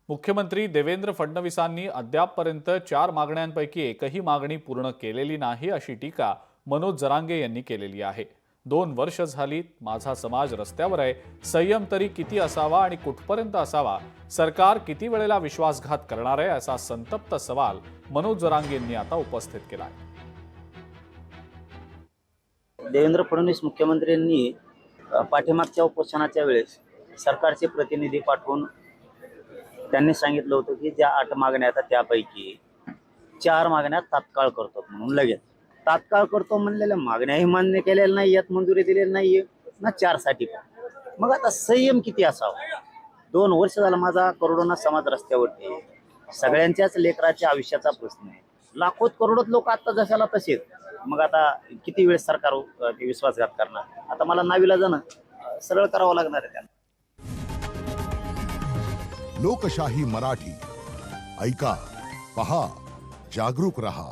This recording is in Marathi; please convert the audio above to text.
मुख्यमंत्री देवेंद्र फडणवीसांनी अद्यापपर्यंत 4 मागण्यांपैकी एकही मागणी पूर्ण केलेली नाही अशी टीका मनोज जरांगे यांनी केलेली आहे। 2 वर्ष झाली माझा समाज रस्त्यावर आहे, संयम तरी किती असावा आणि कुठपर्यंत असावा, सरकार किती वेळेला विश्वासघात करणार आहे असा संतप्त सवाल मनोज जरांगे यांनी आता उपस्थित केला आहे। देवेंद्र फडणवीस मुख्यमंत्र्यांनी पाठीमागच्या उपोषणाच्या वेळेस सरकारचे प्रतिनिधी पाठवून त्यांनी सांगितलं होतं की ज्या 8 मागण्या आहेत त्यापैकी 4 मागण्या तात्काळ करतो म्हणून लगेच तात्काळ करतो म्हणलेल्या मागण्याही मान्य केलेल्या नाही आहेत, मंजुरी दिलेली नाहीये ना 4 साठी। मग आता संयम किती असावा? 2 वर्ष झाला माझा करोडोंना समाज रस्त्यावरती आहे। सगळ्यांच्याच लेकराच्या आयुष्याचा प्रश्न आहे। लाखोत करोडोत लोक आता जशाला तसेच। मग आता किती वेळ सरकार विश्वासघात करणार? आता मला नाविलाजानं सरळ करावं लागणार आहे त्यांना। लोकशाही मराठी ऐका, पहा, जागरूक रहा।